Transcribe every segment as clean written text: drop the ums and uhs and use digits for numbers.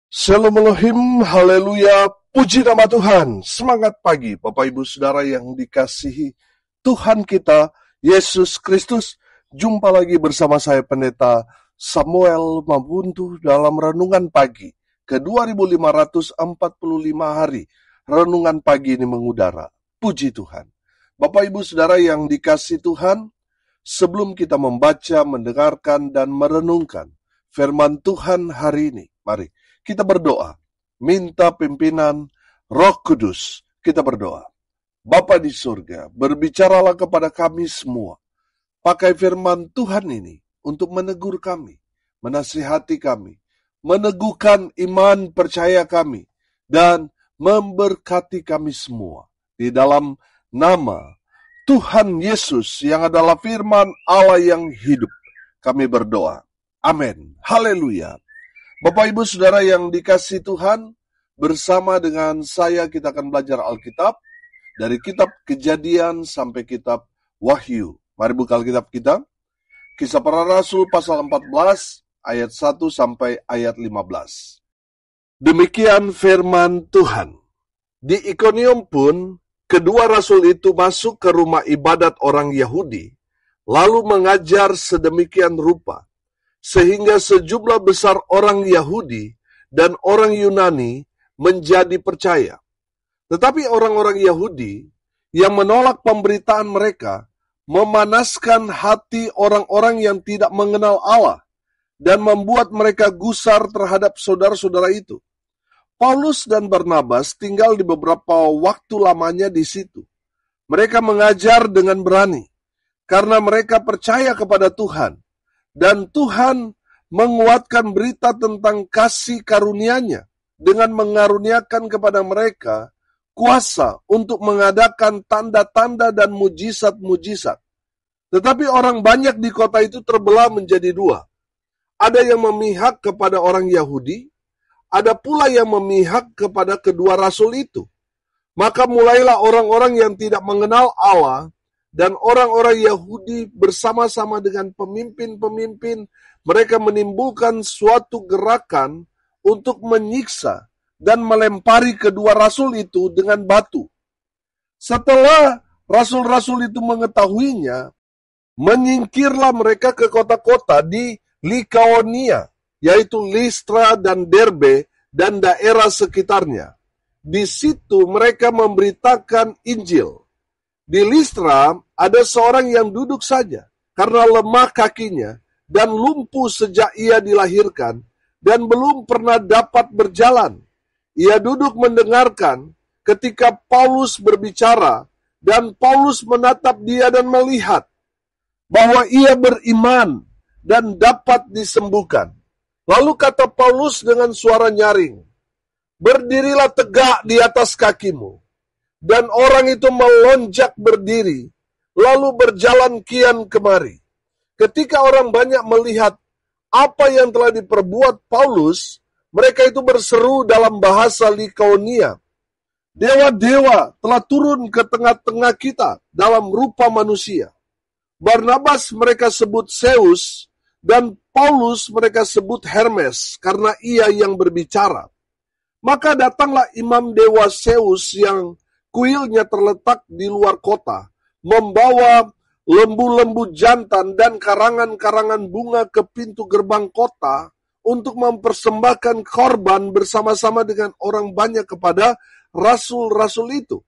Shalom Elohim, haleluya, puji nama Tuhan. Semangat pagi Bapak Ibu Saudara yang dikasihi Tuhan kita, Yesus Kristus. Jumpa lagi bersama saya Pendeta Samuel Mabuntu dalam Renungan Pagi ke 2545 hari. Renungan pagi ini mengudara, puji Tuhan. Bapak Ibu Saudara yang dikasihi Tuhan, sebelum kita membaca, mendengarkan, dan merenungkan firman Tuhan hari ini, mari kita berdoa, minta pimpinan Roh Kudus. Kita berdoa. Bapa di surga, berbicaralah kepada kami semua. Pakai firman Tuhan ini untuk menegur kami, menasihati kami, meneguhkan iman percaya kami, dan memberkati kami semua. Di dalam nama Tuhan Yesus yang adalah firman Allah yang hidup, kami berdoa. Amin. Haleluya. Bapak Ibu Saudara yang dikasihi Tuhan, bersama dengan saya kita akan belajar Alkitab dari kitab Kejadian sampai kitab Wahyu. Mari buka Alkitab kita. Kisah Para Rasul pasal 14 ayat 1 sampai ayat 15. Demikian firman Tuhan. Di Ikonium pun kedua rasul itu masuk ke rumah ibadat orang Yahudi, lalu mengajar sedemikian rupa, sehingga sejumlah besar orang Yahudi dan orang Yunani menjadi percaya. Tetapi orang-orang Yahudi yang menolak pemberitaan mereka memanaskan hati orang-orang yang tidak mengenal Allah dan membuat mereka gusar terhadap saudara-saudara itu. Paulus dan Barnabas tinggal di beberapa waktu lamanya di situ. Mereka mengajar dengan berani karena mereka percaya kepada Tuhan. Dan Tuhan menguatkan berita tentang kasih karunia-Nya dengan mengaruniakan kepada mereka kuasa untuk mengadakan tanda-tanda dan mujizat-mujizat. Tetapi orang banyak di kota itu terbelah menjadi dua. Ada yang memihak kepada orang Yahudi, ada pula yang memihak kepada kedua rasul itu. Maka mulailah orang-orang yang tidak mengenal Allah dan orang-orang Yahudi bersama-sama dengan pemimpin-pemimpin, mereka menimbulkan suatu gerakan untuk menyiksa dan melempari kedua rasul itu dengan batu. Setelah rasul-rasul itu mengetahuinya, menyingkirlah mereka ke kota-kota di Likaonia, yaitu Listra dan Derbe dan daerah sekitarnya. Di situ mereka memberitakan Injil. Di Listra ada seorang yang duduk saja karena lemah kakinya dan lumpuh sejak ia dilahirkan dan belum pernah dapat berjalan. Ia duduk mendengarkan ketika Paulus berbicara, dan Paulus menatap dia dan melihat bahwa ia beriman dan dapat disembuhkan. Lalu kata Paulus dengan suara nyaring, "Berdirilah tegak di atas kakimu." Dan orang itu melonjak berdiri, lalu berjalan kian kemari. Ketika orang banyak melihat apa yang telah diperbuat Paulus, mereka itu berseru dalam bahasa Likaonia, "Dewa-dewa telah turun ke tengah-tengah kita dalam rupa manusia." Barnabas mereka sebut Zeus, dan Paulus mereka sebut Hermes, karena ia yang berbicara. Maka datanglah imam dewa Zeus yang kuilnya terletak di luar kota, membawa lembu-lembu jantan dan karangan-karangan bunga ke pintu gerbang kota untuk mempersembahkan korban bersama-sama dengan orang banyak kepada rasul-rasul itu.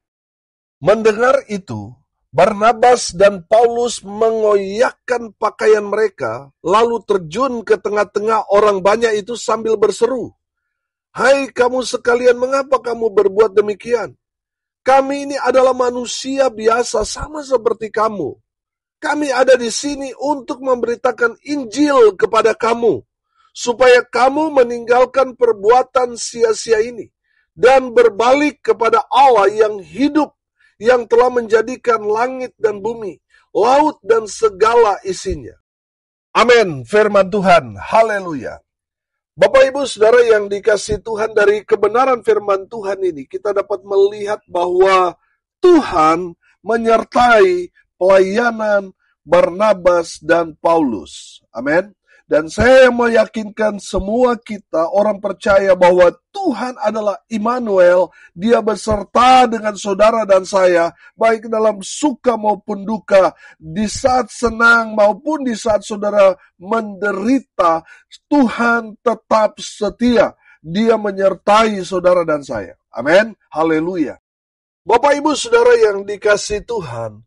Mendengar itu, Barnabas dan Paulus mengoyakkan pakaian mereka, lalu terjun ke tengah-tengah orang banyak itu sambil berseru, "Hai kamu sekalian, mengapa kamu berbuat demikian? Kami ini adalah manusia biasa sama seperti kamu. Kami ada di sini untuk memberitakan Injil kepada kamu, supaya kamu meninggalkan perbuatan sia-sia ini dan berbalik kepada Allah yang hidup, yang telah menjadikan langit dan bumi, laut dan segala isinya." Amin. Firman Tuhan. Haleluya. Bapak Ibu Saudara yang dikasihi Tuhan, dari kebenaran firman Tuhan ini kita dapat melihat bahwa Tuhan menyertai pelayanan Barnabas dan Paulus. Amin. Dan saya meyakinkan semua kita orang percaya bahwa Tuhan adalah Immanuel. Dia beserta dengan saudara dan saya, baik dalam suka maupun duka, di saat senang maupun di saat saudara menderita. Tuhan tetap setia. Dia menyertai saudara dan saya. Amin. Haleluya. Bapak Ibu Saudara yang dikasihi Tuhan,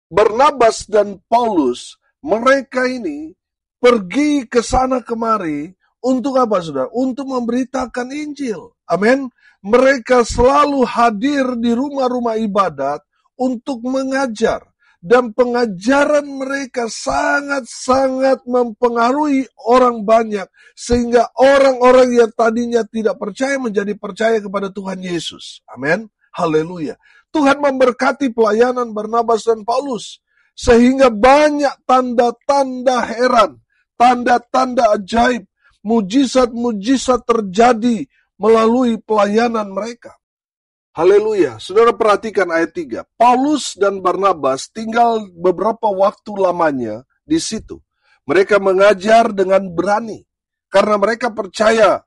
Barnabas dan Paulus, mereka ini pergi ke sana kemari untuk apa, saudara? Untuk memberitakan Injil. Amin. Mereka selalu hadir di rumah-rumah ibadat untuk mengajar. Dan pengajaran mereka sangat-sangat mempengaruhi orang banyak. Sehingga orang-orang yang tadinya tidak percaya menjadi percaya kepada Tuhan Yesus. Amin. Haleluya. Tuhan memberkati pelayanan Barnabas dan Paulus. Sehingga banyak tanda-tanda heran, tanda-tanda ajaib, mujizat-mujizat terjadi melalui pelayanan mereka. Haleluya. Saudara perhatikan ayat 3. Paulus dan Barnabas tinggal beberapa waktu lamanya di situ. Mereka mengajar dengan berani karena mereka percaya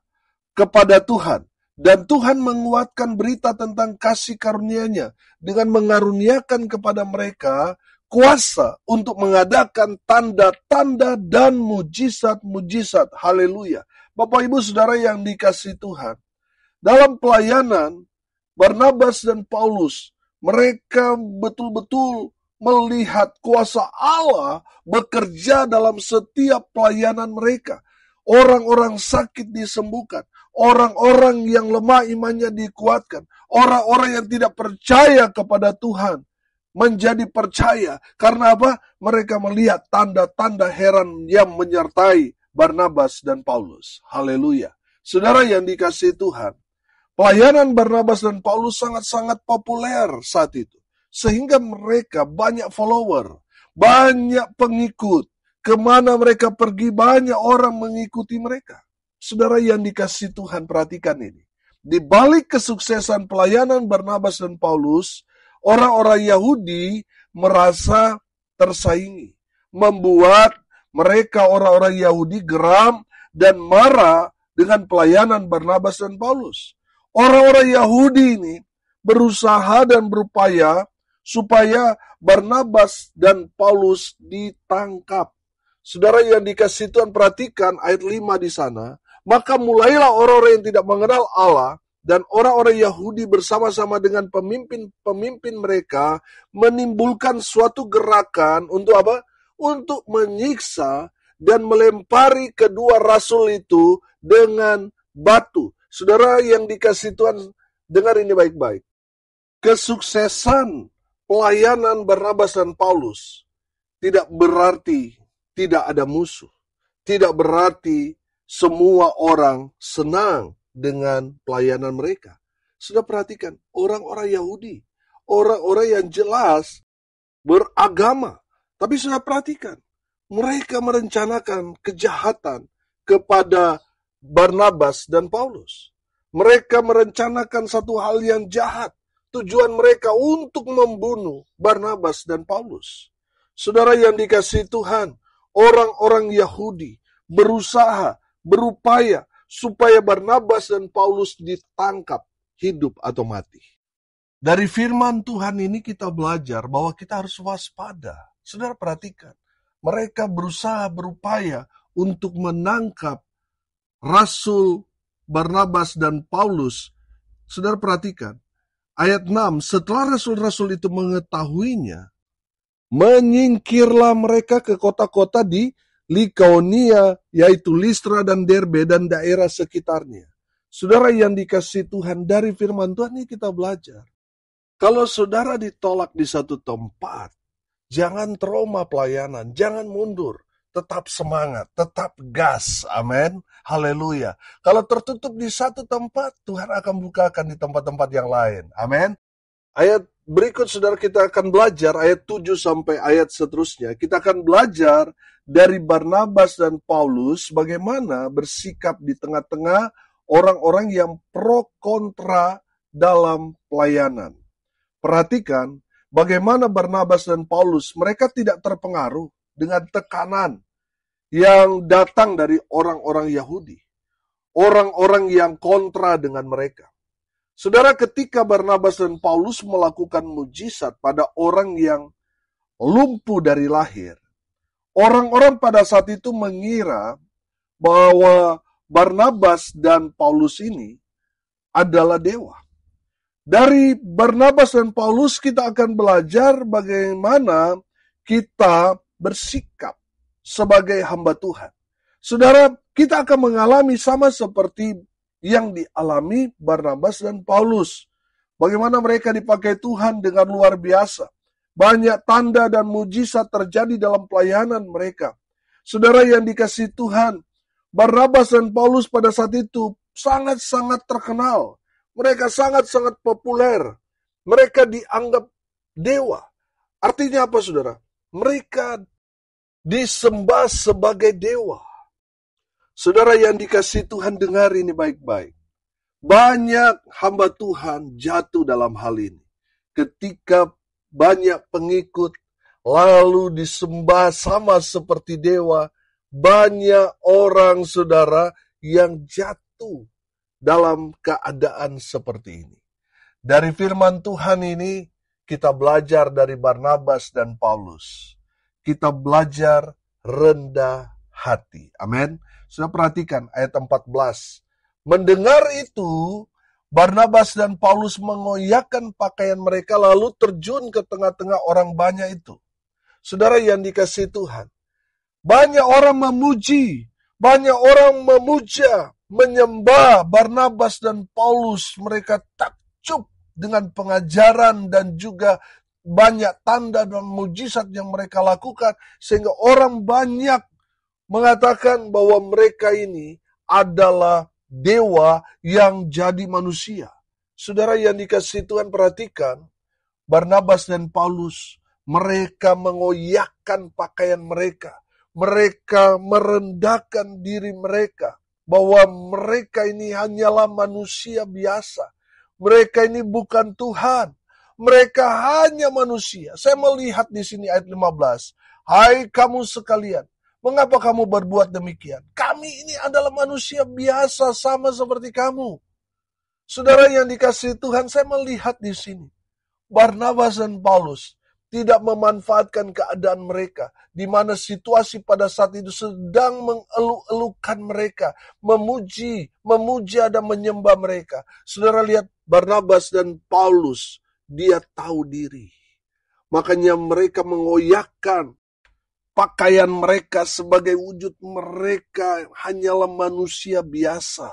kepada Tuhan. Dan Tuhan menguatkan berita tentang kasih karunia-Nya dengan mengaruniakan kepada mereka kuasa untuk mengadakan tanda-tanda dan mujizat-mujizat. Haleluya. Bapak Ibu Saudara yang dikasihi Tuhan, dalam pelayanan Barnabas dan Paulus, mereka betul-betul melihat kuasa Allah bekerja dalam setiap pelayanan mereka. Orang-orang sakit disembuhkan, orang-orang yang lemah imannya dikuatkan, orang-orang yang tidak percaya kepada Tuhan menjadi percaya. Karena apa? Mereka melihat tanda-tanda heran yang menyertai Barnabas dan Paulus. Haleluya. Saudara yang dikasihi Tuhan, pelayanan Barnabas dan Paulus sangat-sangat populer saat itu. Sehingga mereka banyak follower, banyak pengikut. Kemana mereka pergi, banyak orang mengikuti mereka. Saudara yang dikasihi Tuhan, perhatikan ini. Di balik kesuksesan pelayanan Barnabas dan Paulus, orang-orang Yahudi merasa tersaingi, membuat mereka orang-orang Yahudi geram dan marah dengan pelayanan Barnabas dan Paulus. Orang-orang Yahudi ini berusaha dan berupaya supaya Barnabas dan Paulus ditangkap. Saudara yang dikasihi Tuhan, perhatikan ayat 5 di sana. Maka mulailah orang-orang yang tidak mengenal Allah dan orang-orang Yahudi bersama-sama dengan pemimpin-pemimpin mereka menimbulkan suatu gerakan untuk apa? Untuk menyiksa dan melempari kedua rasul itu dengan batu. Saudara yang dikasihi Tuhan, dengar ini baik-baik. Kesuksesan pelayanan Barnabas dan Paulus tidak berarti tidak ada musuh. Tidak berarti semua orang senang dengan pelayanan mereka. Sudah perhatikan, orang-orang Yahudi, orang-orang yang jelas beragama. Tapi sudah perhatikan, mereka merencanakan kejahatan kepada Barnabas dan Paulus. Mereka merencanakan satu hal yang jahat. Tujuan mereka untuk membunuh Barnabas dan Paulus. Saudara yang dikasihi Tuhan, orang-orang Yahudi berusaha, berupaya supaya Barnabas dan Paulus ditangkap hidup atau mati. Dari firman Tuhan ini kita belajar bahwa kita harus waspada. Saudara perhatikan, mereka berusaha, berupaya untuk menangkap Rasul Barnabas dan Paulus. Saudara perhatikan, ayat 6, setelah rasul-rasul itu mengetahuinya, menyingkirlah mereka ke kota-kota di Likaonia, yaitu Listra dan Derbe dan daerah sekitarnya. Saudara yang dikasihi Tuhan, dari firman Tuhan ini kita belajar. Kalau saudara ditolak di satu tempat, jangan trauma pelayanan, jangan mundur. Tetap semangat, tetap gas, amin, haleluya. Kalau tertutup di satu tempat, Tuhan akan bukakan di tempat-tempat yang lain, amin. Ayat berikut saudara kita akan belajar, ayat 7 sampai ayat seterusnya. Kita akan belajar dari Barnabas dan Paulus bagaimana bersikap di tengah-tengah orang-orang yang pro kontra dalam pelayanan. Perhatikan bagaimana Barnabas dan Paulus, mereka tidak terpengaruh dengan tekanan yang datang dari orang-orang Yahudi, orang-orang yang kontra dengan mereka. Saudara, ketika Barnabas dan Paulus melakukan mujizat pada orang yang lumpuh dari lahir, orang-orang pada saat itu mengira bahwa Barnabas dan Paulus ini adalah dewa. Dari Barnabas dan Paulus kita akan belajar bagaimana kita bersikap sebagai hamba Tuhan. Saudara, kita akan mengalami sama seperti yang dialami Barnabas dan Paulus. Bagaimana mereka dipakai Tuhan dengan luar biasa. Banyak tanda dan mujizat terjadi dalam pelayanan mereka. Saudara yang dikasihi Tuhan, Barnabas dan Paulus pada saat itu sangat-sangat terkenal. Mereka sangat-sangat populer. Mereka dianggap dewa. Artinya apa, saudara? Mereka disembah sebagai dewa. Saudara yang dikasihi Tuhan, dengar ini baik-baik. Banyak hamba Tuhan jatuh dalam hal ini. Ketika banyak pengikut lalu disembah sama seperti dewa, banyak orang, saudara, yang jatuh dalam keadaan seperti ini. Dari firman Tuhan ini, kita belajar dari Barnabas dan Paulus. Kita belajar rendah hati. Amin. Sudah perhatikan ayat 14. Mendengar itu, Barnabas dan Paulus mengoyakkan pakaian mereka lalu terjun ke tengah-tengah orang banyak itu. Saudara yang dikasihi Tuhan, banyak orang memuji, banyak orang memuja, menyembah Barnabas dan Paulus. Mereka takjub dengan pengajaran dan juga banyak tanda dan mujizat yang mereka lakukan, sehingga orang banyak mengatakan bahwa mereka ini adalah dewa yang jadi manusia. Saudara yang dikasihi Tuhan, perhatikan, Barnabas dan Paulus, mereka mengoyakkan pakaian mereka. Mereka merendahkan diri mereka, bahwa mereka ini hanyalah manusia biasa. Mereka ini bukan Tuhan. Mereka hanya manusia. Saya melihat di sini ayat 15. Hai kamu sekalian, mengapa kamu berbuat demikian? Kami ini adalah manusia biasa sama seperti kamu. Saudara yang dikasihi Tuhan, saya melihat di sini Barnabas dan Paulus tidak memanfaatkan keadaan mereka, di mana situasi pada saat itu sedang mengeluh-elukan mereka, memuja dan menyembah mereka. Saudara lihat Barnabas dan Paulus, dia tahu diri. Makanya mereka mengoyakkan pakaian mereka sebagai wujud mereka hanyalah manusia biasa.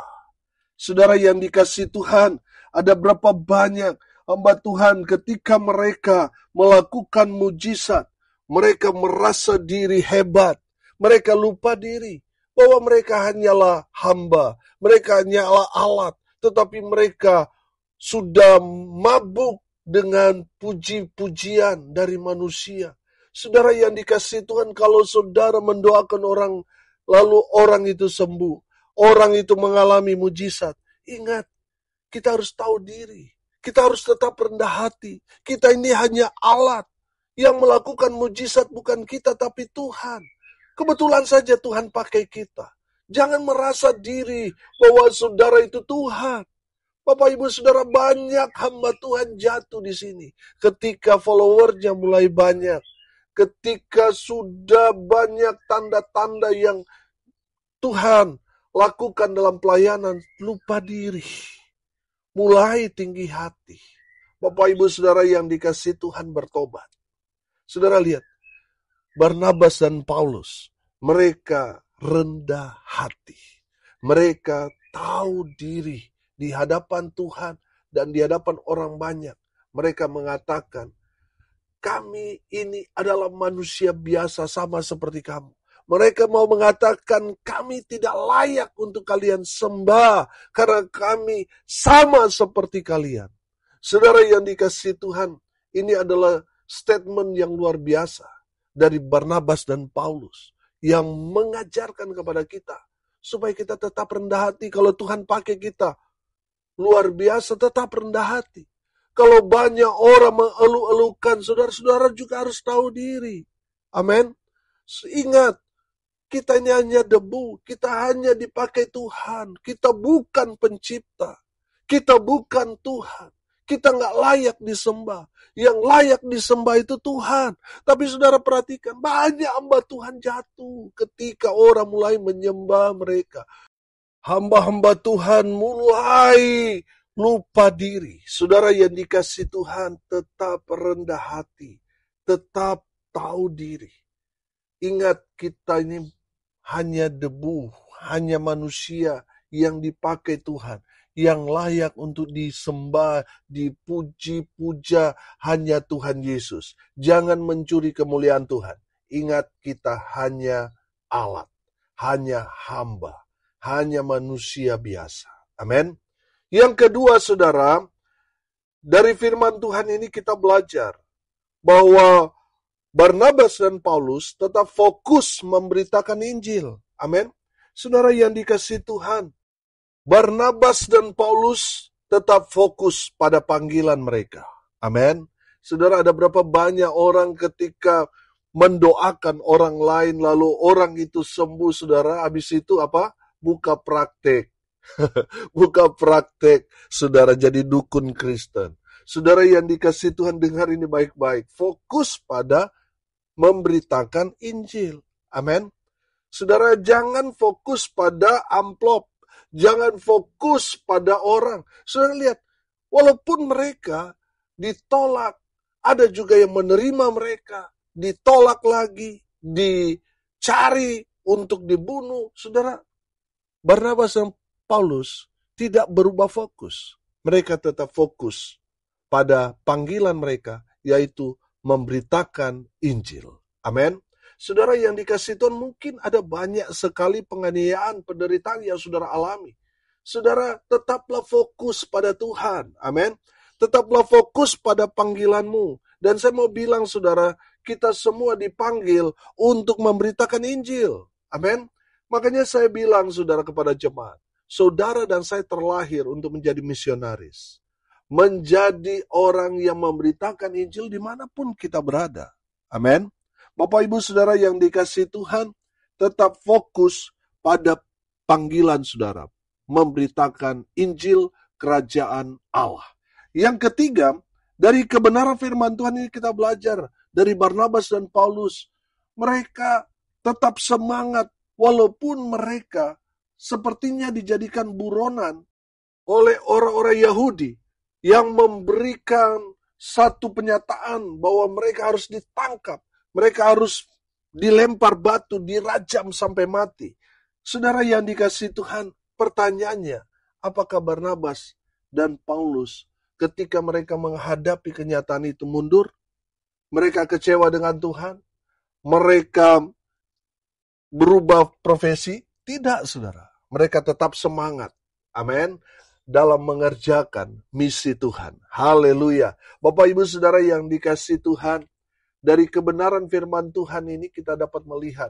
Saudara yang dikasihi Tuhan, ada berapa banyak hamba Tuhan ketika mereka melakukan mujizat, mereka merasa diri hebat, mereka lupa diri bahwa mereka hanyalah hamba, mereka hanyalah alat, tetapi mereka sudah mabuk dengan puji-pujian dari manusia. Saudara yang dikasihi Tuhan, kalau saudara mendoakan orang, lalu orang itu sembuh, orang itu mengalami mujizat, ingat, kita harus tahu diri. Kita harus tetap rendah hati. Kita ini hanya alat. Yang melakukan mujizat bukan kita, tapi Tuhan. Kebetulan saja Tuhan pakai kita. Jangan merasa diri bahwa saudara itu Tuhan. Bapak Ibu Saudara, banyak hamba Tuhan jatuh di sini. Ketika followernya mulai banyak. Ketika sudah banyak tanda-tanda yang Tuhan lakukan dalam pelayanan, lupa diri. Mulai tinggi hati. Bapak Ibu Saudara yang dikasihi Tuhan, bertobat. Saudara lihat, Barnabas dan Paulus, mereka rendah hati. Mereka tahu diri di hadapan Tuhan dan di hadapan orang banyak. Mereka mengatakan, kami ini adalah manusia biasa sama seperti kamu. Mereka mau mengatakan kami tidak layak untuk kalian sembah karena kami sama seperti kalian. Saudara yang dikasihi Tuhan, ini adalah statement yang luar biasa dari Barnabas dan Paulus yang mengajarkan kepada kita supaya kita tetap rendah hati. Kalau Tuhan pakai kita luar biasa, tetap rendah hati. Kalau banyak orang mengeluh-elukan, saudara-saudara juga harus tahu diri. Amin. Ingat, Kita ini hanya debu, kita hanya dipakai Tuhan. Kita bukan pencipta, kita bukan Tuhan. Kita nggak layak disembah. Yang layak disembah itu Tuhan. Tapi saudara perhatikan, banyak hamba Tuhan jatuh ketika orang mulai menyembah mereka. Hamba-hamba Tuhan mulai lupa diri. Saudara yang dikasih Tuhan, tetap rendah hati, tetap tahu diri. Ingat, kita ini hanya debu, hanya manusia yang dipakai Tuhan, yang layak untuk disembah, dipuji-puja hanya Tuhan Yesus. Jangan mencuri kemuliaan Tuhan. Ingat, kita hanya alat, hanya hamba, hanya manusia biasa. Amin. Yang kedua, saudara, dari firman Tuhan ini kita belajar bahwa Barnabas dan Paulus tetap fokus memberitakan Injil. Amin. Saudara yang dikasihi Tuhan, Barnabas dan Paulus tetap fokus pada panggilan mereka. Amin. Saudara, ada berapa banyak orang ketika mendoakan orang lain, lalu orang itu sembuh, saudara, habis itu apa? Buka praktek. Buka praktek, saudara, jadi dukun Kristen. Saudara yang dikasihi Tuhan, dengar ini baik-baik. Fokus pada memberitakan Injil. Amin. Saudara, jangan fokus pada amplop. Jangan fokus pada orang. Saudara lihat, walaupun mereka ditolak, ada juga yang menerima mereka. Ditolak lagi, dicari untuk dibunuh. Saudara, Barnabas dan Paulus tidak berubah fokus. Mereka tetap fokus pada panggilan mereka, yaitu memberitakan Injil. Amin. Saudara yang dikasihi Tuhan, mungkin ada banyak sekali penganiayaan, penderitaan yang saudara alami. Saudara, tetaplah fokus pada Tuhan. Amin. Tetaplah fokus pada panggilanmu. Dan saya mau bilang, saudara, kita semua dipanggil untuk memberitakan Injil. Amin. Makanya saya bilang, saudara, kepada jemaat, saudara dan saya terlahir untuk menjadi misionaris. Menjadi orang yang memberitakan Injil dimanapun kita berada. Amin. Bapak Ibu Saudara yang dikasihi Tuhan, tetap fokus pada panggilan saudara. Memberitakan Injil Kerajaan Allah. Yang ketiga, dari kebenaran firman Tuhan ini kita belajar dari Barnabas dan Paulus. Mereka tetap semangat walaupun mereka sepertinya dijadikan buronan oleh orang-orang Yahudi yang memberikan satu penyataan bahwa mereka harus ditangkap, mereka harus dilempar batu, dirajam sampai mati. Saudara yang dikasihi Tuhan, pertanyaannya, apakah Barnabas dan Paulus ketika mereka menghadapi kenyataan itu mundur? Mereka kecewa dengan Tuhan? Mereka berubah profesi? Tidak, saudara. Mereka tetap semangat. Amin. Dalam mengerjakan misi Tuhan. Haleluya. Bapak Ibu Saudara yang dikasihi Tuhan, dari kebenaran firman Tuhan ini kita dapat melihat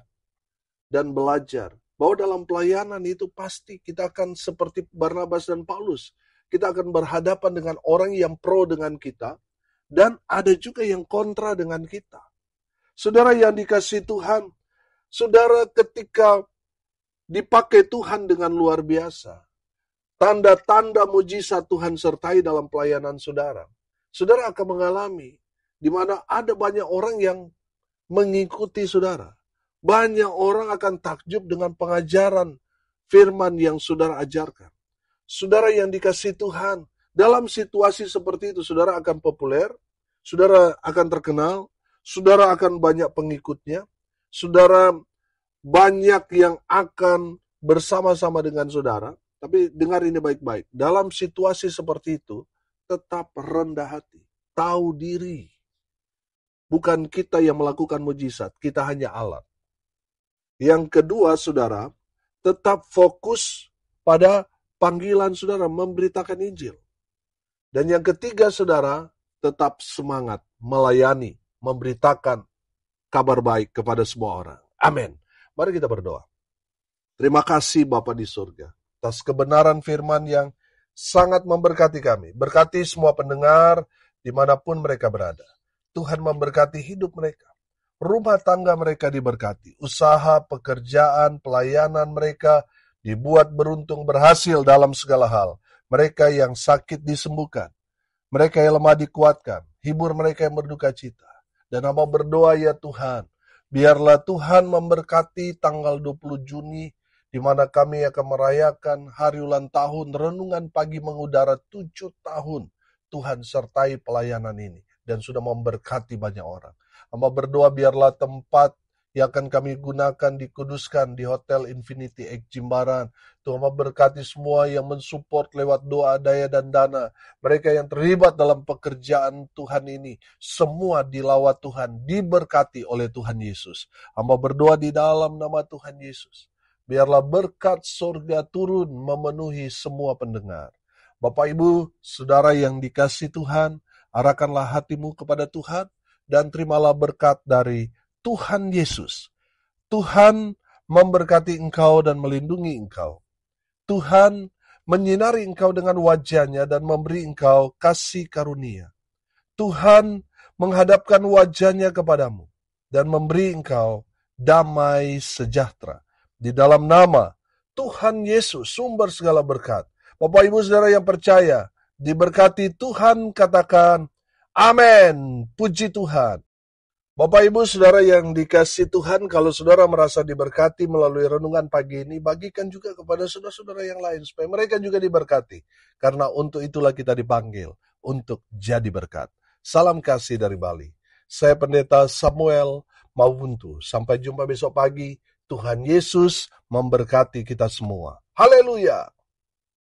dan belajar bahwa dalam pelayanan itu pasti kita akan seperti Barnabas dan Paulus. Kita akan berhadapan dengan orang yang pro dengan kita dan ada juga yang kontra dengan kita. Saudara yang dikasihi Tuhan, saudara ketika dipakai Tuhan dengan luar biasa, tanda-tanda mujizat Tuhan sertai dalam pelayanan saudara. Saudara akan mengalami di mana ada banyak orang yang mengikuti saudara. Banyak orang akan takjub dengan pengajaran firman yang saudara ajarkan. Saudara yang dikasihi Tuhan, dalam situasi seperti itu saudara akan populer, saudara akan terkenal, saudara akan banyak pengikutnya, saudara banyak yang akan bersama-sama dengan saudara. Tapi dengar ini baik-baik. Dalam situasi seperti itu, tetap rendah hati. Tahu diri. Bukan kita yang melakukan mujizat. Kita hanya alat. Yang kedua, saudara, tetap fokus pada panggilan saudara. Memberitakan Injil. Dan yang ketiga, saudara, tetap semangat. Melayani. Memberitakan kabar baik kepada semua orang. Amin. Mari kita berdoa. Terima kasih Bapa di surga atas kebenaran firman yang sangat memberkati kami. Berkati semua pendengar dimanapun mereka berada. Tuhan memberkati hidup mereka. rumah tangga mereka diberkati, usaha, pekerjaan, pelayanan mereka dibuat beruntung berhasil dalam segala hal. Mereka yang sakit disembuhkan, mereka yang lemah dikuatkan, hibur mereka yang berduka cita. Dan hamba berdoa ya Tuhan, biarlah Tuhan memberkati tanggal 20 Juni, di mana kami akan merayakan hari ulang tahun Renungan Pagi Mengudara 7 tahun. Tuhan sertai pelayanan ini dan sudah memberkati banyak orang. Hamba berdoa biarlah tempat yang akan kami gunakan dikuduskan di Hotel Infinity X Jimbaran. Tuhan memberkati semua yang mensupport lewat doa, daya, dan dana. Mereka yang terlibat dalam pekerjaan Tuhan ini, semua dilawat Tuhan, diberkati oleh Tuhan Yesus. Hamba berdoa di dalam nama Tuhan Yesus. Biarlah berkat surga turun memenuhi semua pendengar. Bapak, Ibu, Saudara yang dikasihi Tuhan, arahkanlah hatimu kepada Tuhan, dan terimalah berkat dari Tuhan Yesus. Tuhan memberkati engkau dan melindungi engkau. Tuhan menyinari engkau dengan wajah-Nya dan memberi engkau kasih karunia. Tuhan menghadapkan wajah-Nya kepadamu dan memberi engkau damai sejahtera. Di dalam nama Tuhan Yesus, sumber segala berkat. Bapak, Ibu, Saudara yang percaya, diberkati Tuhan, katakan amin. Puji Tuhan. Bapak, Ibu, Saudara yang dikasihi Tuhan, kalau saudara merasa diberkati melalui renungan pagi ini, bagikan juga kepada saudara-saudara yang lain, supaya mereka juga diberkati. Karena untuk itulah kita dipanggil, untuk jadi berkat. Salam kasih dari Bali. Saya Pendeta Samuel Mawuntu. Sampai jumpa besok pagi. Tuhan Yesus memberkati kita semua. Haleluya!